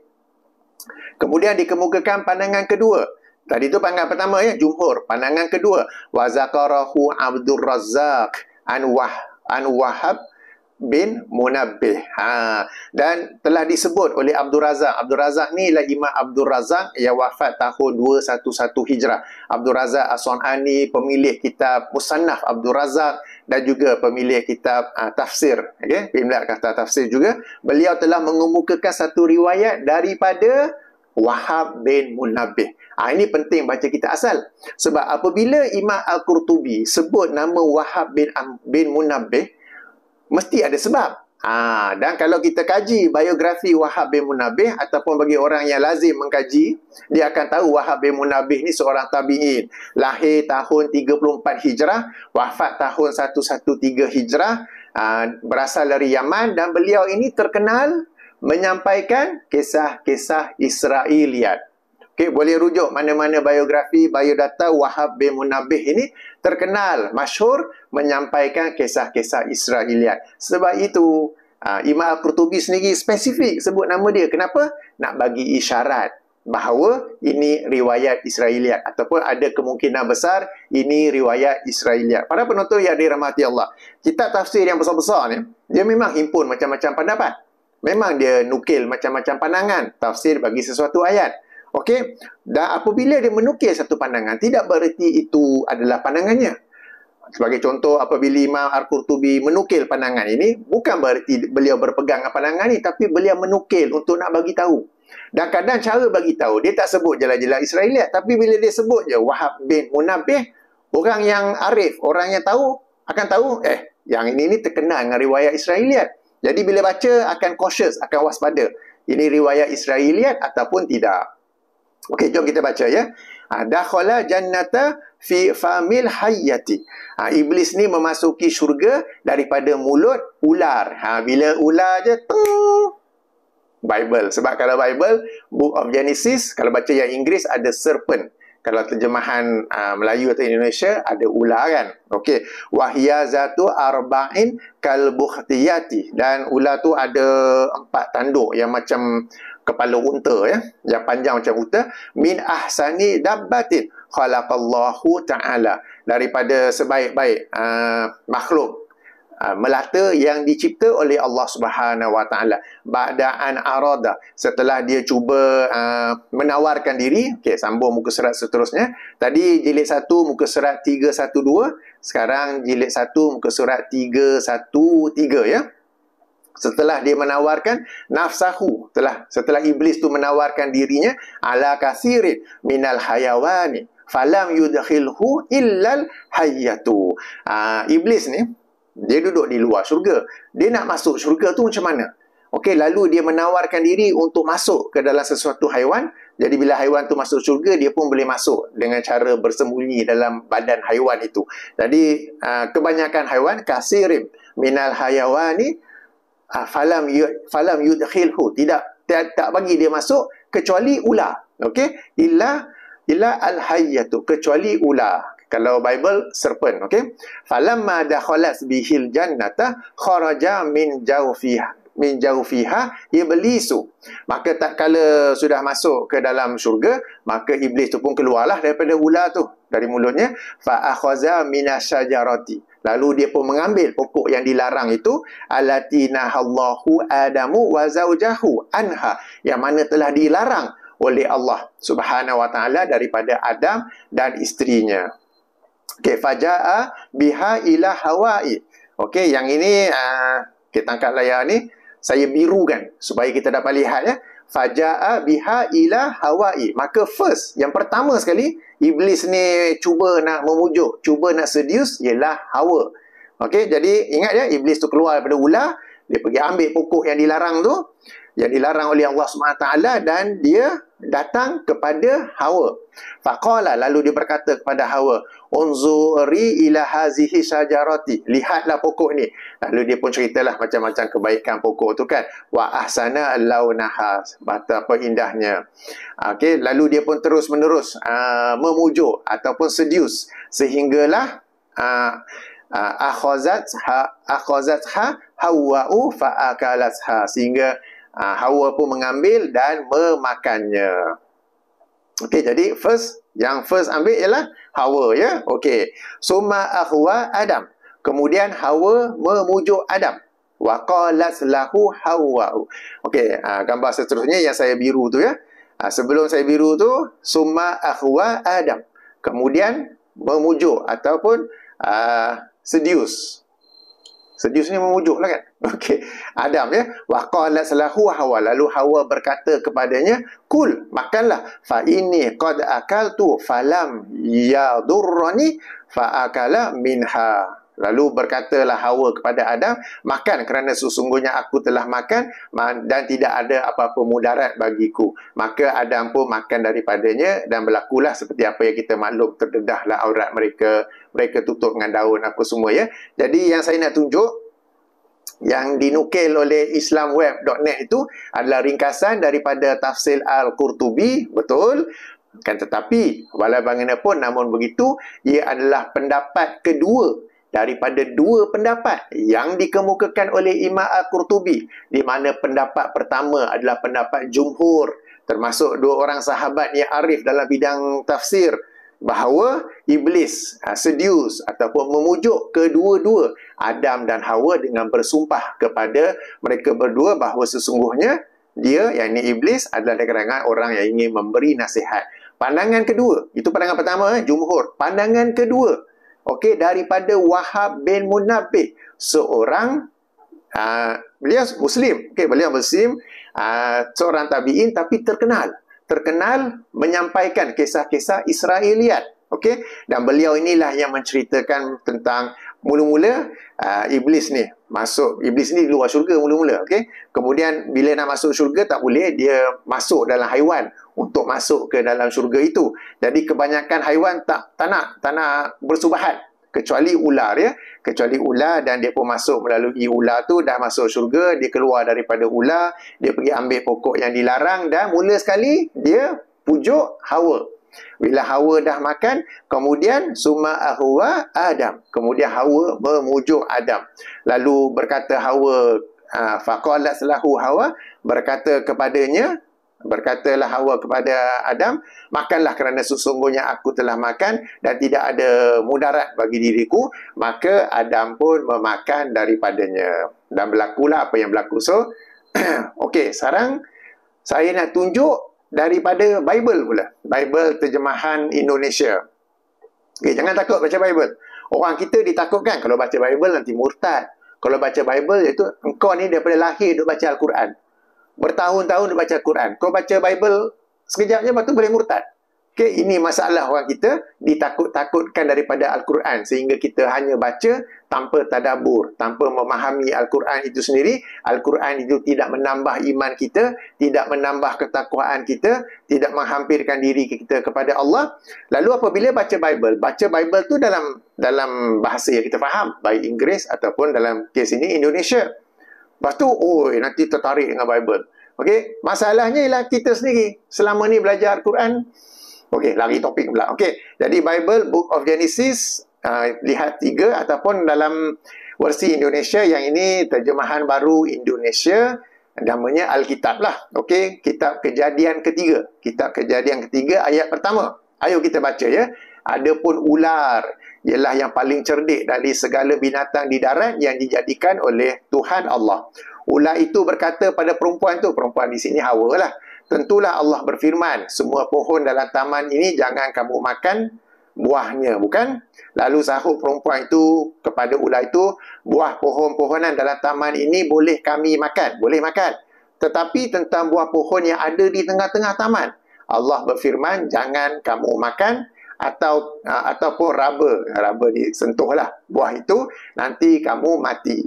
Speaker 1: Kemudian dikemukakan pandangan kedua. Tadi tu pandangan pertama, ya, jumhur. Pandangan kedua, wa zakarahu Abdul Razzaq an Wahab bin Munabbih. Dan telah disebut oleh Abdul Razak. Abdul Razak ni ialah Imam Abdul Razak yang wafat tahun 211 Hijrah. Abdul Razak As-Sun'ani, pemilik kitab Musannaf Abdul Razak dan juga pemilik kitab tafsir. Okey, pemilik kata tafsir juga. Beliau telah mengemukakan satu riwayat daripada Wahab bin Munabbih. Ini penting baca kita asal. Sebab apabila Imam Al-Qurtubi sebut nama Wahab bin Munabbih, mesti ada sebab. Dan kalau kita kaji biografi Wahab bin Munabbih, ataupun bagi orang yang lazim mengkaji, dia akan tahu Wahab bin Munabbih ni seorang tabi'in. Lahir tahun 34 Hijrah, wafat tahun 113 Hijrah, berasal dari Yaman, dan beliau ini terkenal menyampaikan kisah-kisah Israiliyat. Okey, boleh rujuk mana-mana biografi, biodata Wahab bin Munabbih ini terkenal, masyhur menyampaikan kisah-kisah Israiliyat. Sebab itu Imam Al-Qurtubi sendiri spesifik sebut nama dia. Kenapa? Nak bagi isyarat bahawa ini riwayat Israeliat ataupun ada kemungkinan besar ini riwayat Israeliat. Para penonton yang dirahmati Allah, kitab tafsir yang besar-besar ni, dia memang himpun macam-macam pendapat. Memang dia nukil macam-macam pandangan tafsir bagi sesuatu ayat. Okey, dan apabila dia menukil satu pandangan, tidak bererti itu adalah pandangannya. Sebagai contoh, apabila Imam Al-Qurtubi menukil pandangan ini, bukan bererti beliau berpegang dengan pandangan ini, tapi beliau menukil untuk nak bagi tahu. Dan kadang cara bagi tahu, dia tak sebut jelas-jelas Israeliat, tapi bila dia sebut je Wahab bin Munabbih, orang yang arif, orang yang tahu, akan tahu, yang ini terkenal dengan riwayat Israeliat. Jadi bila baca, akan cautious, akan waspada. Ini riwayat Israeliat ataupun tidak. Okey, jom kita baca ya. Dakhala jannata fi famil hayyati. Iblis ni memasuki syurga daripada mulut ular. Bila ular je, Bible. Sebab kalau Bible, Book of Genesis, kalau baca yang Inggeris ada serpent. Kalau terjemahan Melayu atau Indonesia ada ular kan. Okey. Wahya zatu arba'in kal bukhtiyati. Dan ular tu ada 4 tanduk yang macam kepala unta ya, yang panjang macam unta. Min ahsani dabbatin khalaqallahu ta'ala. Daripada sebaik-baik makhluk melata yang dicipta oleh Allah Subhanahu Wa Taala. Ba'da'an arada, setelah dia cuba menawarkan diri. Okey, sambung muka surat seterusnya. Tadi jilid 1 muka surat 312, sekarang jilid 1 muka surat 313 ya. Setelah dia menawarkan nafsahu, setelah iblis tu menawarkan dirinya ala kathirin minal hayawani falam yudkhilhu illal hayyatu. Iblis ni dia duduk di luar syurga. Dia nak masuk syurga tu macam mana? Okey, lalu dia menawarkan diri untuk masuk ke dalam sesuatu haiwan. Jadi bila haiwan tu masuk syurga, dia pun boleh masuk dengan cara bersembunyi dalam badan haiwan itu. Jadi kebanyakan haiwan kasirim minal hayawani falam yudkhilhu, tak bagi dia masuk kecuali ular. Okey, illa al-hayyatu, kecuali ular. Kalau Bible, serpent. Okey, falamma dakhalas bihil jannata kharaja min jawfiha iblisu. Maka tak kala sudah masuk ke dalam syurga, maka iblis tu pun keluarlah daripada ular tu, dari mulutnya. Fa akhaza minasyajarati, lalu dia pun mengambil pokok yang dilarang itu, allati nahallahu adamu wa zaujahu anha, yang mana telah dilarang oleh Allah Subhanahu Wa Taala daripada Adam dan isterinya. Okey, faja'a biha ila Hawa'i. Okey, yang ini kita angkat layar ni, saya birukan supaya kita dapat lihat ya. Faja'a biha ila Hawa'i. Maka first, yang pertama sekali, iblis ni cuba nak memujuk, cuba nak seduce, ialah Hawa. Okey, jadi ingat ya, iblis tu keluar daripada ular, dia pergi ambil pokok yang dilarang tu, yang dilarang oleh Allah SWT, dan dia datang kepada Hawa. Faqala, lalu dia berkata kepada Hawa, unzuri ila hazihi syajarati, lihatlah pokok ni. Lalu dia pun ceritalah macam-macam kebaikan pokok tu kan. Wa ahsana launaha, betapa indahnya. Okey, lalu dia pun terus-menerus memujuk ataupun seduce, sehinggalah akhazatha hawa'u fa'akalatha, sehingga Hawa pun mengambil dan memakannya. Okey, jadi yang first ambil ialah Hawa ya. Okey. Summa akhwa Adam. Kemudian Hawa memujuk Adam. Wa qalat lahu Hawa. Okey, gambar seterusnya yang saya biru tu ya. Sebelum saya biru tu, summa akhwa Adam. Kemudian memujuk ataupun seduce. Seduce ni memujuk lah kan. Okey, Adam ya. Wa qalat lahu Hawa, lalu Hawa berkata kepadanya, kul, makanlah, fa inni qad akaltu falam yadurrani fa akala minha. Lalu berkatalah Hawa kepada Adam, makan kerana sesungguhnya aku telah makan dan tidak ada apa-apa mudarat bagiku. Maka Adam pun makan daripadanya, dan berlakulah seperti apa yang kita maklum, terdedahlah aurat mereka. Mereka tutup dengan daun apa semua ya. Jadi yang saya nak tunjuk, yang dinukil oleh islamweb.net itu adalah ringkasan daripada tafsir Al-Qurtubi, betul. Kan tetapi walau bagaimanapun, namun begitu, ia adalah pendapat kedua daripada dua pendapat yang dikemukakan oleh Imam Al-Qurtubi, di mana pendapat pertama adalah pendapat jumhur termasuk dua orang sahabat yang arif dalam bidang tafsir, bahawa iblis seduce ataupun memujuk kedua-dua Adam dan Hawa dengan bersumpah kepada mereka berdua bahawa sesungguhnya dia, yang ini iblis, adalah dari kalangan orang yang ingin memberi nasihat. Pandangan kedua, itu pandangan pertama, jumhur. Pandangan kedua, okey, daripada Wahab bin Munabbih, seorang beliau Muslim, okey, beliau Muslim, seorang tabi'in tapi terkenal menyampaikan kisah-kisah Israeliat, okey, dan beliau inilah yang menceritakan tentang mula-mula iblis ni di luar syurga mula-mula, okey. Kemudian bila nak masuk syurga tak boleh, dia masuk dalam haiwan untuk masuk ke dalam syurga itu. Jadi kebanyakan haiwan tak nak bersubahat kecuali ular, ya. Kecuali ular, dan dia pun masuk melalui ular tu, dah masuk syurga, dia keluar daripada ular, dia pergi ambil pokok yang dilarang, dan mula sekali dia pujuk Hawa. Bila Hawa dah makan, kemudian summa ahwa Adam, kemudian Hawa memujuk Adam. Lalu berkata Hawa, faqalat lahu Hawa, berkatalah Hawa kepada Adam, makanlah kerana sesungguhnya aku telah makan dan tidak ada mudarat bagi diriku. Maka Adam pun memakan daripadanya, dan berlakulah apa yang berlaku. So, okey, sekarang saya nak tunjuk daripada Bible pula. Bible terjemahan Indonesia. Okey, jangan takut baca Bible. Orang kita ditakutkan kalau baca Bible nanti murtad. Kalau baca Bible, iaitu engkau ni daripada lahir duk baca Al-Quran. Bertahun-tahun dia baca Al-Quran. Kau baca Bible sekejap je, lepas tu boleh murtad. Okay, ini masalah orang kita, ditakut-takutkan daripada Al-Quran, sehingga kita hanya baca tanpa tadabbur, tanpa memahami Al-Quran itu sendiri. Al-Quran itu tidak menambah iman kita, tidak menambah ketakwaan kita, tidak menghampirkan diri kita kepada Allah. Lalu apabila baca Bible tu dalam bahasa yang kita faham, baik Inggeris ataupun dalam kes ini Indonesia. Lepas tu, nanti tertarik dengan Bible. Okey, masalahnya ialah kita sendiri selama ni belajar Al-Quran. Okey, lari topik pula. Okey, jadi Bible, Book of Genesis, lihat 3, ataupun dalam versi Indonesia, yang ini terjemahan baru Indonesia, namanya Alkitab lah. Okey, kitab Kejadian ketiga. Kitab Kejadian ketiga, ayat pertama. Ayo kita baca, ya. Adapun ular ialah yang paling cerdik dari segala binatang di darat yang dijadikan oleh Tuhan Allah. Ular itu berkata pada perempuan di sini Hawa lah, tentulah Allah berfirman, semua pohon dalam taman ini jangan kamu makan buahnya, bukan? Lalu sahut perempuan itu kepada ular itu, buah pohon-pohonan dalam taman ini boleh kami makan, boleh makan. Tetapi tentang buah pohon yang ada di tengah-tengah taman, Allah berfirman, jangan kamu makan, ataupun raba disentuhlah buah itu, nanti kamu mati.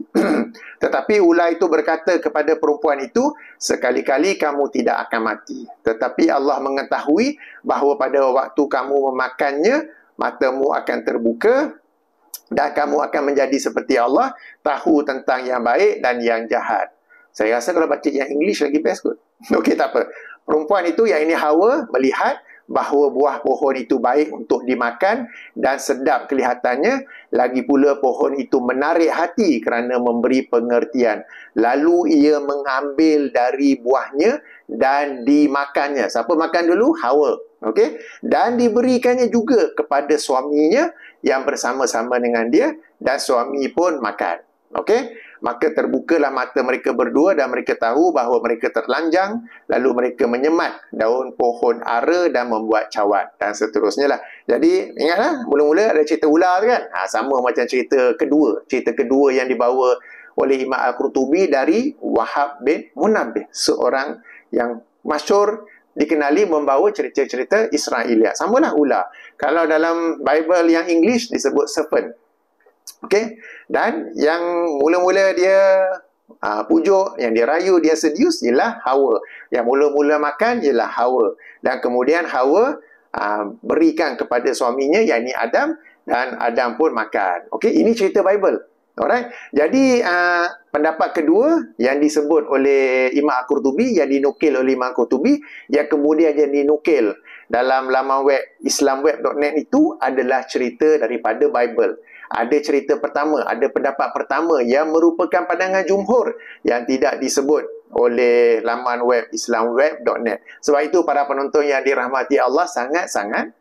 Speaker 1: Tetapi ular itu berkata kepada perempuan itu, sekali-kali kamu tidak akan mati. Tetapi Allah mengetahui bahawa pada waktu kamu memakannya, matamu akan terbuka dan kamu akan menjadi seperti Allah, tahu tentang yang baik dan yang jahat. Saya rasa kalau baca yang English lagi best kot. Okey, tak apa. Perempuan itu, yang ini Hawa, melihat bahawa buah pohon itu baik untuk dimakan dan sedap kelihatannya, lagi pula pohon itu menarik hati kerana memberi pengertian. Lalu ia mengambil dari buahnya dan dimakannya. Siapa makan dulu? Hawa. Okey, dan diberikannya juga kepada suaminya yang bersama-sama dengan dia, dan suami pun makan. Okey, maka terbukalah mata mereka berdua dan mereka tahu bahawa mereka terlanjang, lalu mereka menyemat daun pohon ara dan membuat cawan, dan seterusnya lah. Jadi ingatlah, mula-mula ada cerita ular kan, sama macam cerita kedua yang dibawa oleh Imam Al-Qurtubi dari Wahab bin Munabbih, seorang yang masyhur dikenali membawa cerita-cerita Israeliat. Samalah ular. Kalau dalam Bible yang English disebut serpent. Okey, dan yang mula-mula dia pujuk, yang dia rayu, dia seduce ialah Hawa. Yang mula-mula makan ialah Hawa, dan kemudian Hawa berikan kepada suaminya, yakni Adam, dan Adam pun makan. Okey, ini cerita Bible. Alright. Jadi pendapat kedua yang disebut oleh Imam Al-Qurtubi, yang dinukil oleh Imam Al-Qurtubi, yang kemudian yang dinukil dalam laman web islamweb.net itu adalah cerita daripada Bible. Ada cerita pertama, ada pendapat pertama yang merupakan pandangan jumhur yang tidak disebut oleh laman web islamweb.net. Sebab itu para penonton yang dirahmati Allah, sangat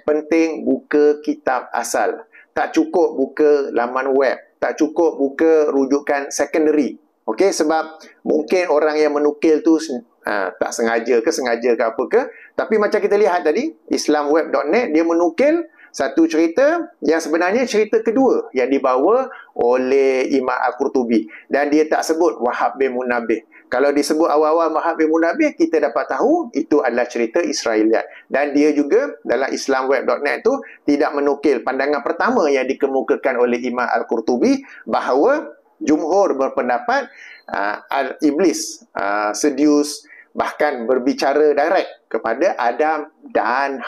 Speaker 1: penting buka kitab asal. Tak cukup buka laman web, tak cukup buka rujukan secondary. Okey, sebab mungkin orang yang menukil tu tak sengaja ke apa ke, tapi macam kita lihat tadi, islamweb.net dia menukil satu cerita yang sebenarnya cerita kedua yang dibawa oleh Imam Al-Qurtubi, dan dia tak sebut Wahab bin Munabbih. Kalau disebut awal-awal Wahab bin Munabbih, kita dapat tahu itu adalah cerita Israeliat. Dan dia juga dalam islamweb.net tu tidak menukil pandangan pertama yang dikemukakan oleh Imam Al-Qurtubi, bahawa jumhur berpendapat Iblis seduce, bahkan berbicara direct kepada Adam dan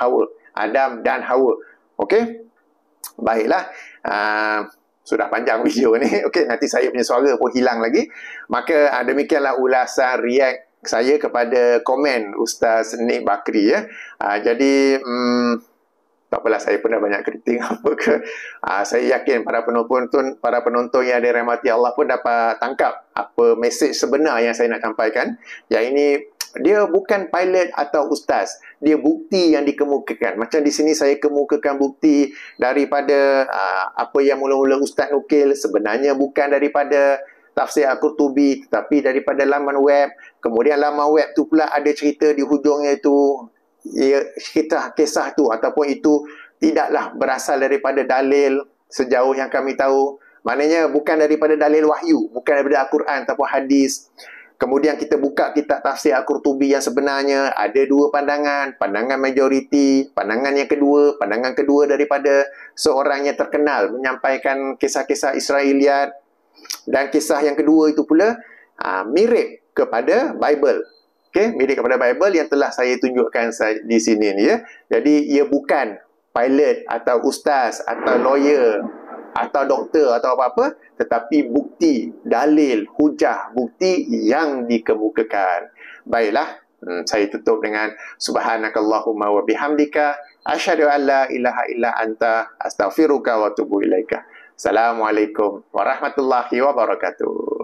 Speaker 1: Hawa. Okey, baiklah. Sudah panjang video ni. Okey, nanti saya punya suara pun hilang lagi. Maka demikianlah ulasan react saya kepada komen Ustaz Nik Bakri ya. Jadi tak apalah, saya pun dah banyak kritik apa ke. Saya yakin para penonton yang dirahmati Allah pun dapat tangkap apa mesej sebenar yang saya nak sampaikan. Yang ini dia bukan pilot atau ustaz, dia bukti yang dikemukakan. Macam di sini saya kemukakan bukti daripada apa yang mula-mula ustaz nukil sebenarnya bukan daripada tafsir Al-Qurtubi, tetapi daripada laman web. Kemudian laman web tu pula ada cerita di hujungnya itu, kisah tu ataupun itu tidaklah berasal daripada dalil sejauh yang kami tahu. Maknanya bukan daripada dalil wahyu, bukan daripada Al-Quran ataupun hadis. Kemudian kita buka kitab tafsir Al-Qurtubi yang sebenarnya ada dua pandangan. Pandangan majoriti, pandangan kedua daripada seorang yang terkenal menyampaikan kisah-kisah Israeliat. Dan kisah yang kedua itu pula mirip kepada Bible. Okay? Mirip kepada Bible yang telah saya tunjukkan di sini ni ya. Jadi ia bukan pilot atau ustaz atau lawyer atau doktor atau apa-apa, tetapi bukti, dalil, hujah, bukti yang dikemukakan. Baiklah, saya tutup dengan subhanakallahumma wa bihamdika asyhadu an la ilaha illa anta astaghfiruka wa atubu ilaika. Assalamualaikum warahmatullahi wabarakatuh.